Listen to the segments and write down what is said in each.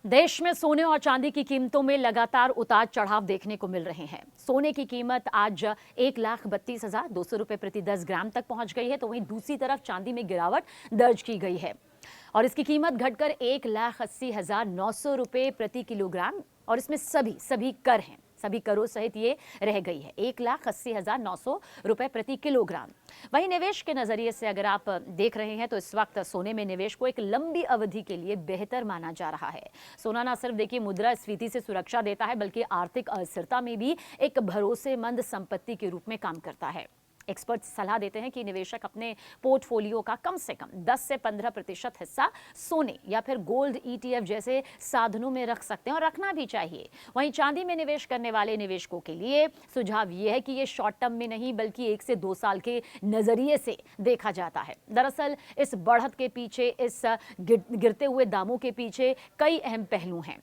देश में सोने और चांदी की कीमतों में लगातार उतार चढ़ाव देखने को मिल रहे हैं। सोने की कीमत आज 1,32,200 रुपए प्रति 10 ग्राम तक पहुंच गई है, तो वहीं दूसरी तरफ चांदी में गिरावट दर्ज की गई है और इसकी कीमत घटकर 1,80,900 रुपए प्रति किलोग्राम, और इसमें सभी कर हैं, सभी करों सहित ये रह गई है 1,80,900 रुपए प्रति किलोग्राम। वहीं निवेश के नजरिए से अगर आप देख रहे हैं तो इस वक्त सोने में निवेश को एक लंबी अवधि के लिए बेहतर माना जा रहा है। सोना न सिर्फ देखिए मुद्रास्फीति से सुरक्षा देता है, बल्कि आर्थिक अस्थिरता में भी एक भरोसेमंद संपत्ति के रूप में काम करता है। एक्सपर्ट्स सलाह देते हैं कि निवेशक अपने पोर्टफोलियो का कम से कम 10 से 15% हिस्सा सोने या फिर गोल्ड ETF जैसे साधनों में रख सकते हैं, और रखना भी चाहिए। वहीं चांदी में निवेश करने वाले निवेशकों के लिए सुझाव यह है कि ये शॉर्ट टर्म में नहीं बल्कि 1 से 2 साल के नजरिए से देखा जाता है। दरअसल इस बढ़त के पीछे, इस गिरते हुए दामों के पीछे कई अहम पहलू हैं।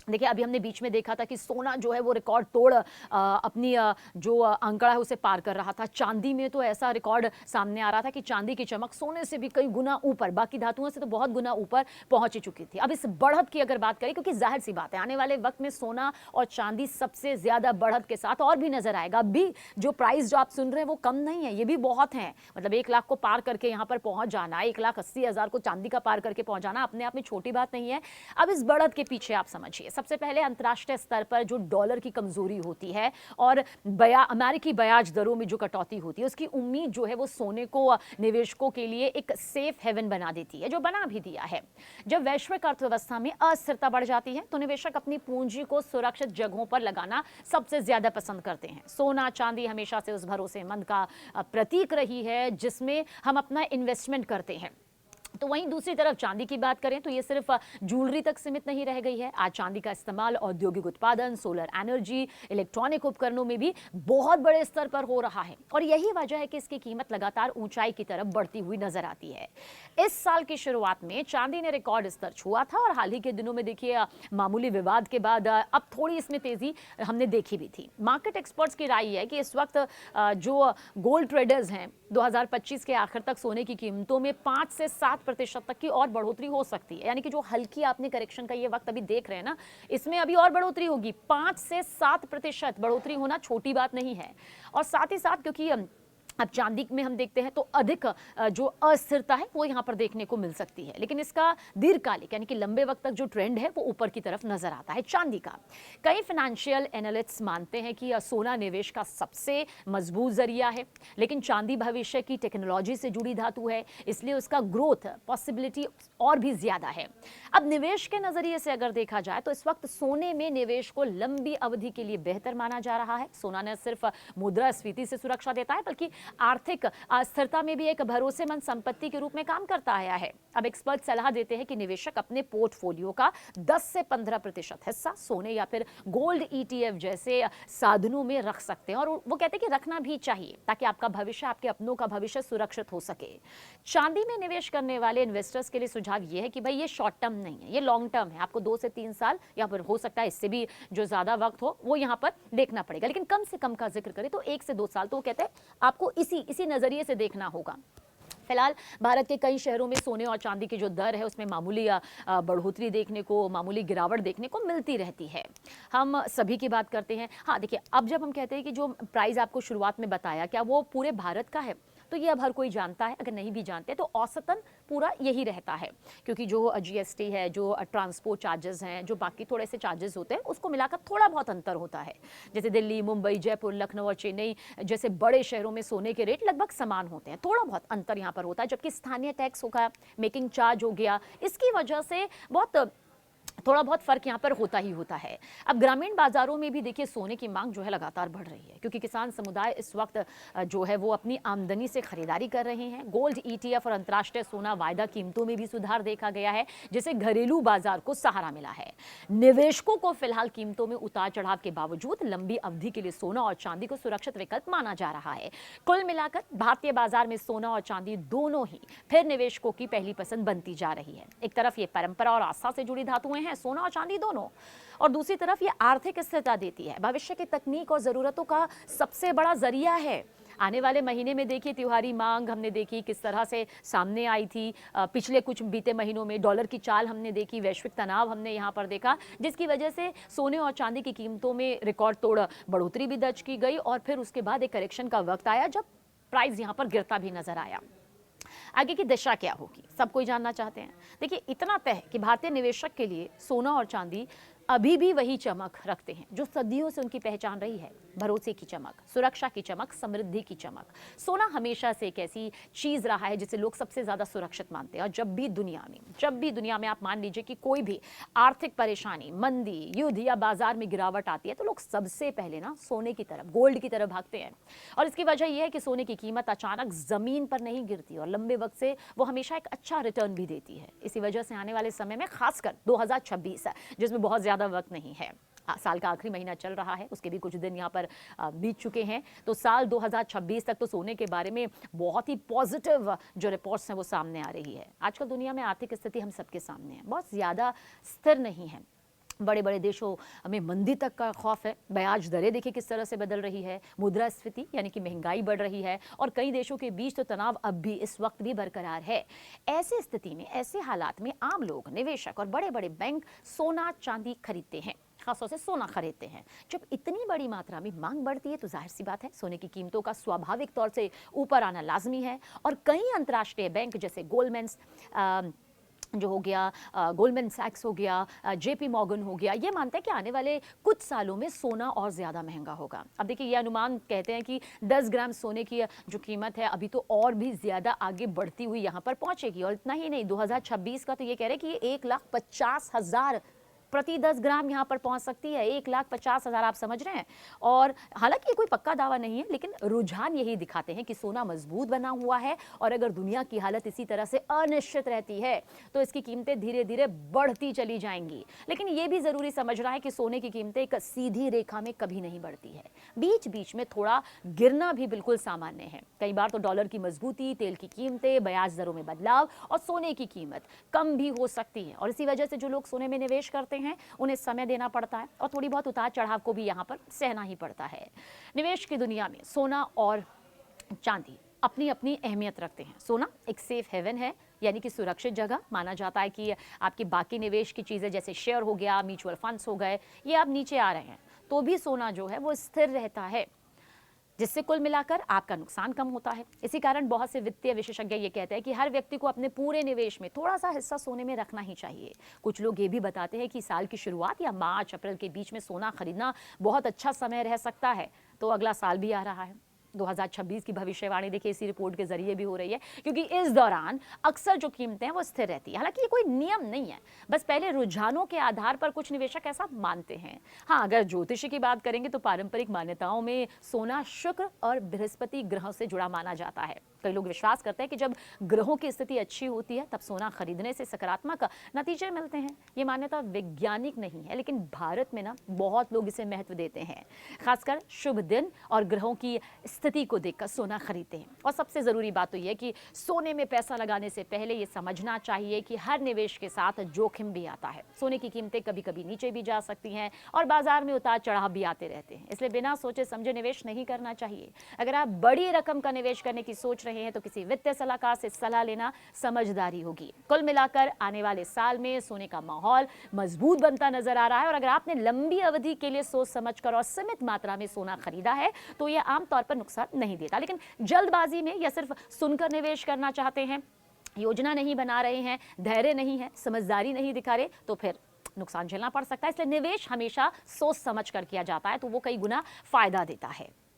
देखिए, अभी हमने बीच में देखा था कि सोना जो है वो रिकॉर्ड तोड़ अपनी जो आंकड़ा है उसे पार कर रहा था। चांदी में तो ऐसा रिकॉर्ड सामने आ रहा था कि चांदी की चमक सोने से भी कई गुना ऊपर, बाकी धातुओं से तो बहुत गुना ऊपर पहुंच चुकी थी। अब इस बढ़त की अगर बात करें, क्योंकि जाहिर सी बात है आने वाले वक्त में सोना और चांदी सबसे ज्यादा बढ़त के साथ और भी नजर आएगा। अभी जो प्राइस जो आप सुन रहे हैं वो कम नहीं है, ये भी बहुत है। मतलब 1 लाख को पार करके यहाँ पर पहुंच जाना, 1,80,000 को चांदी का पार करके पहुंच जाना अपने आप में छोटी बात नहीं है। अब इस बढ़त के पीछे आप समझिए, सबसे पहले अंतर्राष्ट्रीय स्तर पर जो डॉलर की कमजोरी होती है और अमेरिकी ब्याज दरों में जो कटौती होती है, उसकी उम्मीद जो है वो सोने को निवेशकों के लिए एक सेफ हेवन बना देती है, जो बना भी दिया है। जब वैश्विक अर्थव्यवस्था में अस्थिरता बढ़ जाती है तो निवेशक अपनी पूंजी को सुरक्षित जगहों पर लगाना सबसे ज्यादा पसंद करते हैं। सोना चांदी हमेशा से उस भरोसेमंद का प्रतीक रही है जिसमें हम अपना इन्वेस्टमेंट करते हैं। तो वहीं दूसरी तरफ चांदी की बात करें तो ये सिर्फ ज्वेलरी तक सीमित नहीं रह गई है। आज चांदी का इस्तेमाल औद्योगिक उत्पादन, सोलर एनर्जी, इलेक्ट्रॉनिक उपकरणों में भी बहुत बड़े स्तर पर हो रहा है, और यही वजह है कि इसकी कीमत लगातार ऊंचाई की तरफ बढ़ती हुई नजर आती है। इस साल की शुरुआत में चांदी ने रिकॉर्ड स्तर छुआ था, और हाल ही के दिनों में देखिए मामूली विवाद के बाद अब थोड़ी इसमें तेजी हमने देखी भी थी। मार्केट एक्सपर्ट्स की राय है कि इस वक्त जो गोल्ड ट्रेडर्स हैं, 2025 के आखिर तक सोने की कीमतों में 5 से 7% तक की और बढ़ोतरी हो सकती है। यानी कि जो हल्की आपने करेक्शन का ये वक्त अभी देख रहे हैं ना, इसमें अभी और बढ़ोतरी होगी। 5 से 7% बढ़ोतरी होना छोटी बात नहीं है। और साथ ही साथ क्योंकि अब चांदी में हम देखते हैं तो अधिक जो अस्थिरता है वो यहाँ पर देखने को मिल सकती है, लेकिन इसका दीर्घकालिक यानी कि लंबे वक्त तक जो ट्रेंड है वो ऊपर की तरफ नजर आता है चांदी का। कई फाइनेंशियल एनालिस्ट्स मानते हैं कि सोना निवेश का सबसे मजबूत जरिया है, लेकिन चांदी भविष्य की टेक्नोलॉजी से जुड़ी धातु है, इसलिए उसका ग्रोथ पॉसिबिलिटी और भी ज्यादा है। अब निवेश के नजरिए से अगर देखा जाए तो इस वक्त सोने में निवेश को लंबी अवधि के लिए बेहतर माना जा रहा है। सोना न सिर्फ मुद्रास्फीति से सुरक्षा देता है, बल्कि आर्थिक अस्थिरता में भी एक भरोसेमंद संपत्ति के रूप में काम करता आया है। अब एक्सपर्ट सलाह देते हैं कि निवेशक अपने पोर्टफोलियो का 10 से 15% हिस्सा सोने या फिर गोल्ड ETF जैसे साधनों में रख सकते हैं, और वो कहते हैं कि रखना भी चाहिए ताकि आपका भविष्य, आपके अपनों का भविष्य सुरक्षित हो सके। चांदी में निवेश करने वाले इन्वेस्टर्स के लिए सुझाव ये है कि भाई ये शॉर्ट टर्म नहीं है, ये लॉन्ग टर्म है। आपको 2 से 3 साल या फिर हो सकता है इससे भी जो ज्यादा वक्त हो वो यहाँ पर देखना पड़ेगा, लेकिन कम से कम का जिक्र करें तो 1 से 2 साल तो वो कहते हैं आपको इसी नजरिए से देखना होगा। फिलहाल भारत के कई शहरों में सोने और चांदी की जो दर है उसमें मामूली बढ़ोतरी देखने को, मामूली गिरावट देखने को मिलती रहती है। हम सभी की बात करते हैं। हाँ देखिए, अब जब हम कहते हैं कि जो प्राइस आपको शुरुआत में बताया क्या वो पूरे भारत का है, तो ये अब हर कोई जानता है। अगर नहीं भी जानते तो औसतन पूरा यही रहता है, क्योंकि जो GST है, जो ट्रांसपोर्ट चार्जेस हैं, जो बाकी थोड़े से चार्जेस होते हैं, उसको मिलाकर थोड़ा बहुत अंतर होता है। जैसे दिल्ली, मुंबई, जयपुर, लखनऊ और चेन्नई जैसे बड़े शहरों में सोने के रेट लगभग समान होते हैं, थोड़ा बहुत अंतर यहाँ पर होता है। जबकि स्थानीय टैक्स होगा, मेकिंग चार्ज हो गया, इसकी वजह से थोड़ा बहुत फर्क यहाँ पर होता ही होता है। अब ग्रामीण बाजारों में भी देखिए सोने की मांग जो है लगातार बढ़ रही है, क्योंकि किसान समुदाय इस वक्त जो है वो अपनी आमदनी से खरीदारी कर रहे हैं। गोल्ड ETF और अंतर्राष्ट्रीय सोना वायदा कीमतों में भी सुधार देखा गया है, जिससे घरेलू बाजार को सहारा मिला है। निवेशकों को फिलहाल कीमतों में उतार चढ़ाव के बावजूद लंबी अवधि के लिए सोना और चांदी को सुरक्षित विकल्प माना जा रहा है। कुल मिलाकर भारतीय बाजार में सोना और चांदी दोनों ही फिर निवेशकों की पहली पसंद बनती जा रही है। एक तरफ ये परंपरा और आस्था से जुड़ी धातुएं हैं, हैं, सोना और चांदी दोनों। और दूसरी तरफ ये आर्थिक स्थिरता देती है, भविष्य की तकनीक और ज़रूरतों का सबसे बड़ा जरिया है। आने वाले महीने में देखिए त्योहारी मांग हमने देखी किस तरह से सामने आई थी। पिछले कुछ बीते महीनों में डॉलर की चाल हमने देखी, वैश्विक तनाव हमने यहाँ पर देखा, जिसकी वजह से सोने और चांदी की कीमतों में रिकॉर्ड तोड़ बढ़ोतरी भी दर्ज की गई और फिर उसके बाद एक करेक्शन का वक्त आया जब प्राइस यहाँ पर गिरता भी नजर आया। आगे की दिशा क्या होगी सब कोई जानना चाहते हैं। देखिए इतना तय है कि भारतीय निवेशक के लिए सोना और चांदी अभी भी वही चमक रखते हैं जो सदियों से उनकी पहचान रही है, भरोसे की चमक, सुरक्षा की चमक, समृद्धि की चमक। सोना हमेशा से एक ऐसी चीज रहा है जिसे लोग सबसे ज्यादा सुरक्षित मानते हैं और जब भी दुनिया में आप मान लीजिए कि कोई भी आर्थिक परेशानी, मंदी, युद्ध या बाजार में गिरावट आती है तो लोग सबसे पहले ना सोने की तरफ, गोल्ड की तरफ भागते हैं। और इसकी वजह यह है कि सोने की कीमत अचानक जमीन पर नहीं गिरती और लंबे वक्त से वो हमेशा एक अच्छा रिटर्न भी देती है। इसी वजह से आने वाले समय में खासकर 2026 जिसमें बहुत ज्यादा वक्त नहीं है, साल का आखिरी महीना चल रहा है, उसके भी कुछ दिन यहाँ पर बीत चुके हैं, तो साल 2026 तक तो सोने के बारे में बहुत ही पॉजिटिव जो रिपोर्ट्स हैं वो सामने आ रही है। आजकल दुनिया में आर्थिक स्थिति हम सबके सामने है, बहुत ज़्यादा स्थिर नहीं है। बड़े बड़े देशों में मंदी तक का खौफ है, ब्याज दरें देखिए किस तरह से बदल रही है, मुद्रास्फीति यानी कि महंगाई बढ़ रही है और कई देशों के बीच तो तनाव अब भी इस वक्त भी बरकरार है। ऐसी स्थिति में, ऐसे हालात में आम लोग, निवेशक और बड़े बड़े बैंक सोना चांदी खरीदते हैं, खासतौर से सोना खरीदते हैं। जब इतनी बड़ी मात्रा में मांग बढ़ती है तो जाहिर सी बात है सोने की कीमतों का स्वाभाविक तौर से ऊपर आना लाजमी है। और कई अंतर्राष्ट्रीय बैंक जैसे गोल्डमैन सैक्स हो गया, जेपी मॉर्गन हो गया, ये मानते हैं कि आने वाले कुछ सालों में सोना और ज़्यादा महंगा होगा। अब देखिए ये अनुमान कहते हैं कि 10 ग्राम सोने की जो कीमत है अभी तो और भी ज़्यादा आगे बढ़ती हुई यहाँ पर पहुँचेगी। और इतना ही नहीं, 2026 का तो ये कह रहे हैं कि ये 1,50,000 प्रति 10 ग्राम यहाँ पर पहुँच सकती है, 1,50,000, आप समझ रहे हैं। और हालांकि ये कोई पक्का दावा नहीं है, लेकिन रुझान यही दिखाते हैं कि सोना मजबूत बना हुआ है और अगर दुनिया की हालत इसी तरह से अनिश्चित रहती है तो इसकी कीमतें धीरे धीरे बढ़ती चली जाएंगी। लेकिन ये भी जरूरी समझ रहा है कि सोने की कीमतें एक सीधी रेखा में कभी नहीं बढ़ती है, बीच बीच में थोड़ा गिरना भी बिल्कुल सामान्य है। कई बार तो डॉलर की मजबूती, तेल की कीमतें, ब्याज दरों में बदलाव और सोने की कीमत कम भी हो सकती है। और इसी वजह से जो लोग सोने में निवेश करते हैं उन्हें समय देना पड़ता है और थोड़ी बहुत उतार चढ़ाव को भी यहाँ पर सहना ही पड़ता है। निवेश की दुनिया में सोना और चांदी अपनी अपनी अहमियत रखते हैं। सोना एक सेफ हेवन है, यानी कि सुरक्षित जगह माना जाता है कि आपकी बाकी निवेश की चीज़ें जैसे शेयर हो गया, म्यूचुअल फंड्स हो गए, ये अब नीचे आ रहे हैं तो भी सोना जो है वो स्थिर रहता है, जिससे कुल मिलाकर आपका नुकसान कम होता है। इसी कारण बहुत से वित्तीय विशेषज्ञ ये कहते हैं कि हर व्यक्ति को अपने पूरे निवेश में थोड़ा सा हिस्सा सोने में रखना ही चाहिए। कुछ लोग ये भी बताते हैं कि साल की शुरुआत या मार्च अप्रैल के बीच में सोना खरीदना बहुत अच्छा समय रह सकता है। तो अगला साल भी आ रहा है, 2026 की भविष्यवाणी देखिए इसी रिपोर्ट के जरिए भी हो रही है, क्योंकि इस दौरान अक्सर जो कीमतें हैं वो स्थिर रहती है। हालांकि ये कोई नियम नहीं है, बस पहले रुझानों के आधार पर कुछ निवेशक ऐसा मानते हैं। हाँ, अगर ज्योतिषी की बात करेंगे तो पारंपरिक मान्यताओं में सोना शुक्र और बृहस्पति ग्रहों से जुड़ा माना जाता है। कई लोग विश्वास करते हैं कि जब ग्रहों की स्थिति अच्छी होती है तब सोना खरीदने से सकारात्मक नतीजे मिलते हैं। ये मान्यता वैज्ञानिक नहीं है, लेकिन भारत में ना बहुत लोग इसे महत्व देते हैं, खासकर शुभ दिन और ग्रहों की स्थिति को देखकर सोना खरीदते हैं। और सबसे ज़रूरी बात तो यह है कि सोने में पैसा लगाने से पहले ये समझना चाहिए कि हर निवेश के साथ जोखिम भी आता है। सोने की कीमतें कभी कभी नीचे भी जा सकती हैं और बाजार में उतार चढ़ाव भी आते रहते हैं, इसलिए बिना सोचे समझे निवेश नहीं करना चाहिए। अगर आप बड़ी रकम का निवेश करने की सोच रहे हैं तो किसी वित्तीय सलाहकार से सलाह लेना समझदारी होगी। कुल मिलाकर आने वाले साल में सोने का माहौल मजबूत बनता नजर आ रहा है और अगर आपने लंबी अवधि के लिए सोच समझकर और सीमित मात्रा में सोना खरीदा है तो यह आमतौर पर नुकसान नहीं देता। लेकिन जल्दबाजी में या सिर्फ सुनकर निवेश करना चाहते हैं, योजना नहीं बना रहे हैं, धैर्य नहीं है, समझदारी नहीं दिखा रहे, तो फिर नुकसान झेलना पड़ सकता है। इसलिए निवेश हमेशा सोच समझ कर किया जाता है तो वो कई गुना फायदा देता है।